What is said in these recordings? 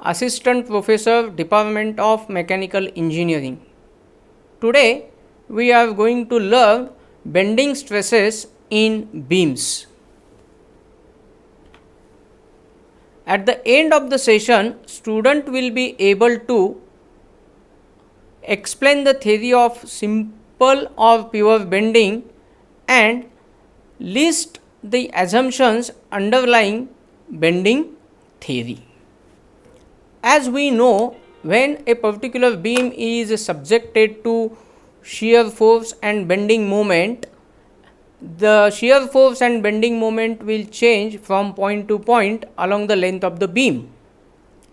Assistant Professor, Department of Mechanical Engineering. Today we are going to learn bending stresses in beams. At the end of the session, student will be able to explain the theory of simple or pure bending and list the assumptions underlying bending theory. As we know, when a particular beam is subjected to shear force and bending moment, the shear force and bending moment will change from point to point along the length of the beam,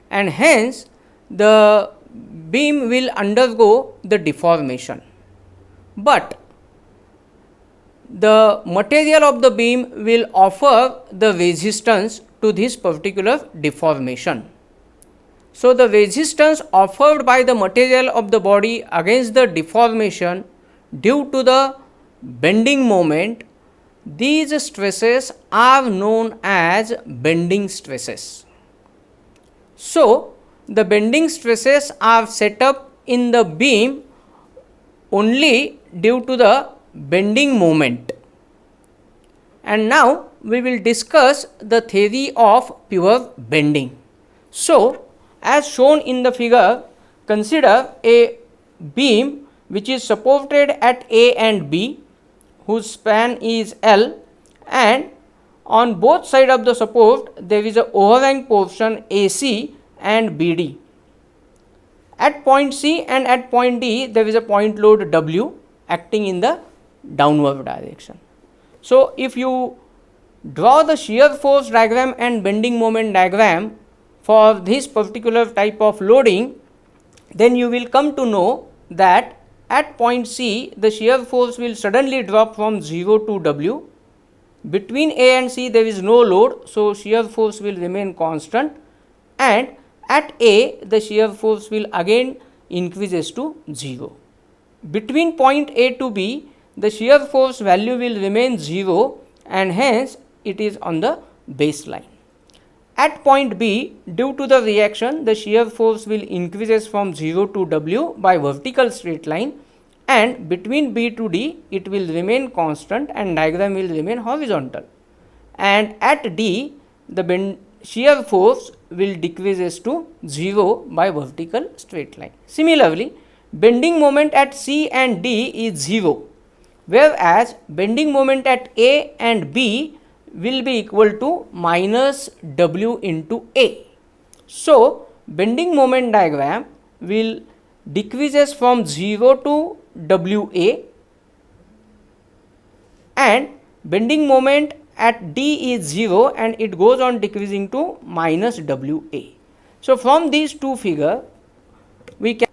and hence the beam will undergo the deformation. But the material of the beam will offer the resistance to this particular deformation. So, the resistance offered by the material of the body against the deformation due to the bending moment, these stresses are known as bending stresses. So, the bending stresses are set up in the beam only due to the bending moment. And now we will discuss the theory of pure bending. So, as shown in the figure, consider a beam which is supported at A and B, whose span is L, and on both sides of the support there is a overhang portion AC and BD. At point C and at point D there is a point load W acting in the downward direction. So, if you draw the shear force diagram and bending moment diagram for this particular type of loading, then you will come to know that at point C the shear force will suddenly drop from 0 to W. Between A and C there is no load, so shear force will remain constant, and at A the shear force will again increases to 0. Between point A to B the shear force value will remain 0, and hence it is on the baseline. At point B, due to the reaction, the shear force will increases from 0 to W by vertical straight line, and between B to D it will remain constant and diagram will remain horizontal, and at D the shear force will decreases to 0 by vertical straight line. Similarly, bending moment at C and D is 0, whereas bending moment at A and B will be equal to minus W into A. So, bending moment diagram will decreases from 0 to WA, and bending moment at D is 0 and it goes on decreasing to minus WA. So, from these two figures we can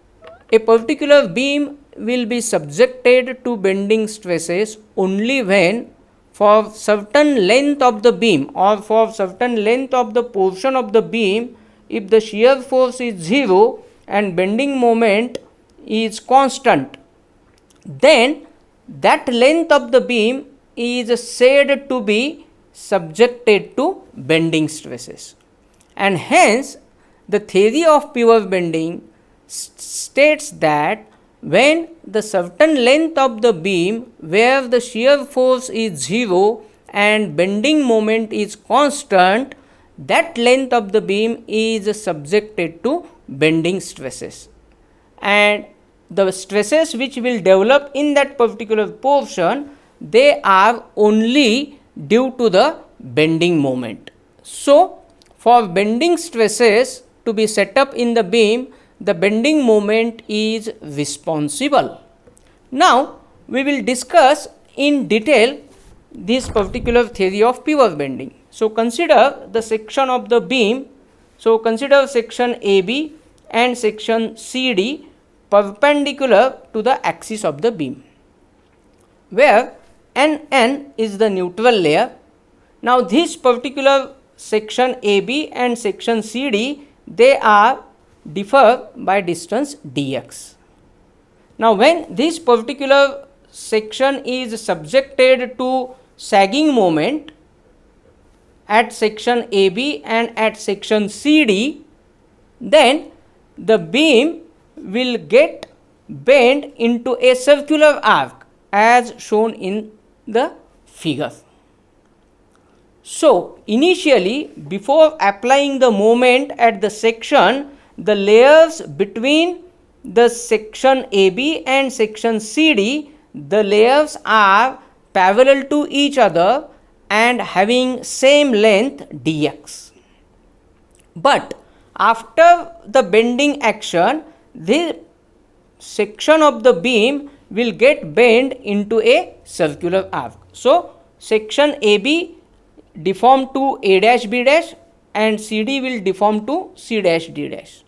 a particular beam will be subjected to bending stresses only when for certain length of the beam or for certain length of the portion of the beam, if the shear force is 0 and bending moment is constant, then that length of the beam is said to be subjected to bending stresses, and hence the theory of pure bending states that when the certain length of the beam where the shear force is 0 and bending moment is constant, that length of the beam is subjected to bending stresses, and the stresses which will develop in that particular portion, they are only due to the bending moment. So, for bending stresses to be set up in the beam, the bending moment is responsible. Now, we will discuss in detail this particular theory of pure bending. So, consider the section of the beam. So, consider section AB and section CD perpendicular to the axis of the beam, where NN is the neutral layer. Now, this particular section AB and section CD, they are differ by distance dx. Now, when this particular section is subjected to sagging moment at section AB and at section CD, then the beam will get bent into a circular arc as shown in the figure. So, initially before applying the moment at the section, the layers between the section AB and section CD, the layers are parallel to each other and having same length dx. But after the bending action, the section of the beam will get bent into a circular arc. So, section AB deform to A dash B dash and CD will deform to C dash D dash.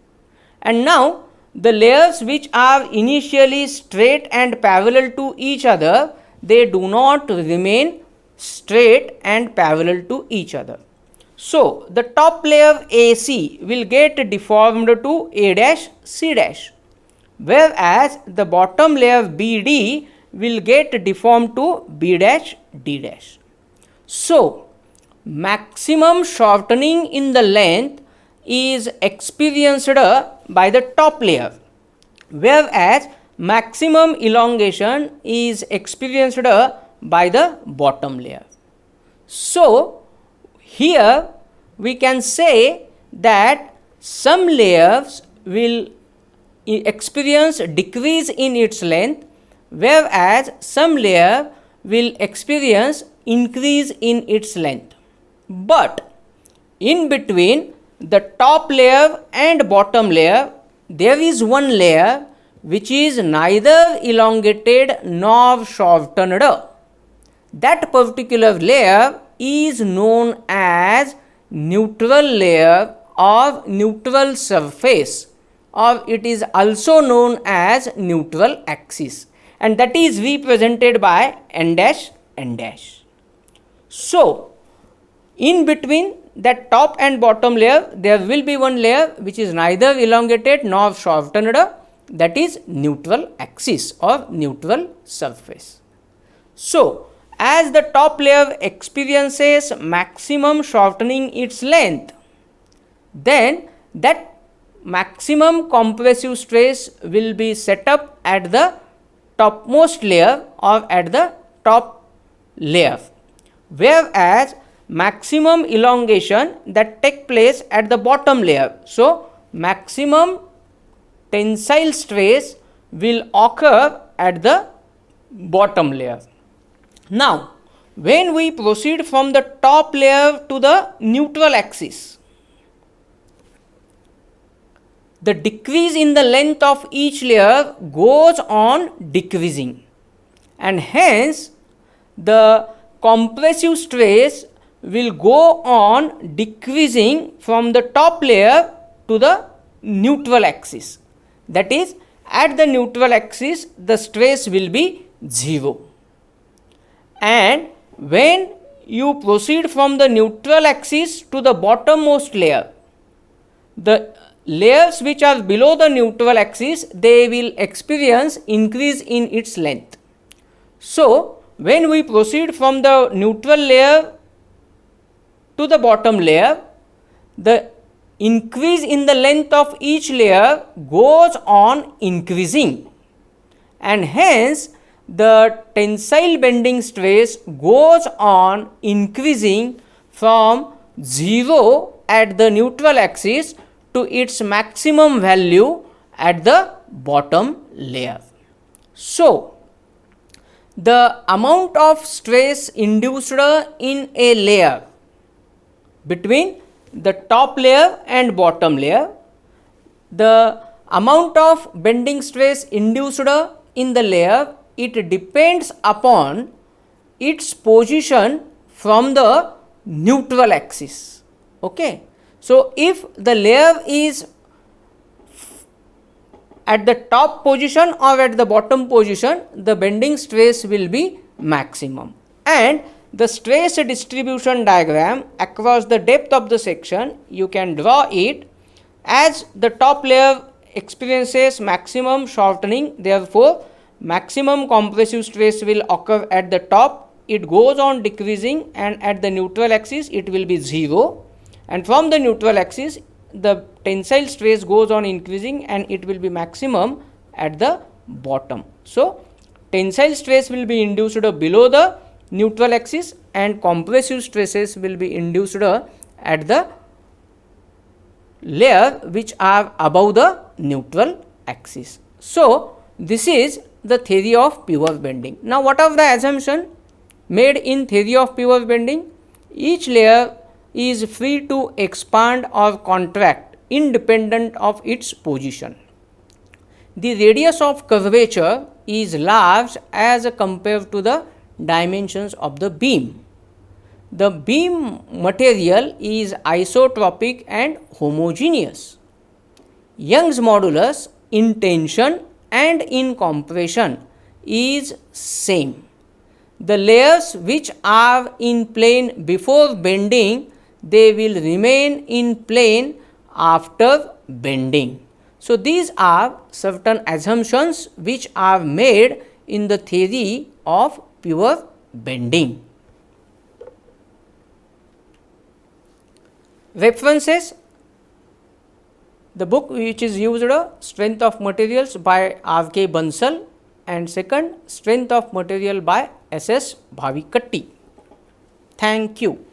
And now the layers which are initially straight and parallel to each other, they do not remain straight and parallel to each other. So, the top layer AC will get deformed to A dash C dash, whereas the bottom layer BD will get deformed to B dash D dash. So, maximum shortening in the length is experienced by the top layer, whereas maximum elongation is experienced by the bottom layer. So, here we can say that some layers will experience decrease in its length, whereas some layer will experience increase in its length. But in between the top layer and bottom layer, there is one layer which is neither elongated nor shortened. That particular layer is known as neutral layer or neutral surface, or it is also known as neutral axis, and that is represented by n dash n dash. So, in between that top and bottom layer, there will be one layer which is neither elongated nor shortened, that is neutral axis or neutral surface. So, as the top layer experiences maximum shortening its length, then that maximum compressive stress will be set up at the topmost layer or at the top layer, whereas maximum elongation that take place at the bottom layer. So, maximum tensile stress will occur at the bottom layer. Now, when we proceed from the top layer to the neutral axis, the decrease in the length of each layer goes on decreasing, and hence the compressive stress will go on decreasing from the top layer to the neutral axis. That is, at the neutral axis the stress will be 0, and when you proceed from the neutral axis to the bottommost layer, the layers which are below the neutral axis, they will experience increase in its length. So, when we proceed from the neutral layer to the bottom layer, the increase in the length of each layer goes on increasing, and hence the tensile bending stress goes on increasing from 0 at the neutral axis to its maximum value at the bottom layer. So, the amount of stress induced in a layer between the top layer and bottom layer, the amount of bending stress induced in the layer, it depends upon its position from the neutral axis. Okay. So, if the layer is at the top position or at the bottom position, the bending stress will be maximum, and the stress distribution diagram across the depth of the section, you can draw it as the top layer experiences maximum shortening, therefore maximum compressive stress will occur at the top, it goes on decreasing, and at the neutral axis it will be 0, and from the neutral axis the tensile stress goes on increasing and it will be maximum at the bottom. So, tensile stress will be induced below the neutral axis and compressive stresses will be induced at the layer which are above the neutral axis. So, this is the theory of pure bending. Now, what are the assumption made in theory of pure bending? Each layer is free to expand or contract independent of its position. The radius of curvature is large as compared to the dimensions of the beam. The beam material is isotropic and homogeneous. Young's modulus in tension and in compression is same. The layers which are in plane before bending, they will remain in plane after bending. So, these are certain assumptions which are made in the theory of pure bending. References: the book which is used, Strength of Materials by R.K. Bansal, and second, Strength of Material by S.S. Bhavikatti. Thank you.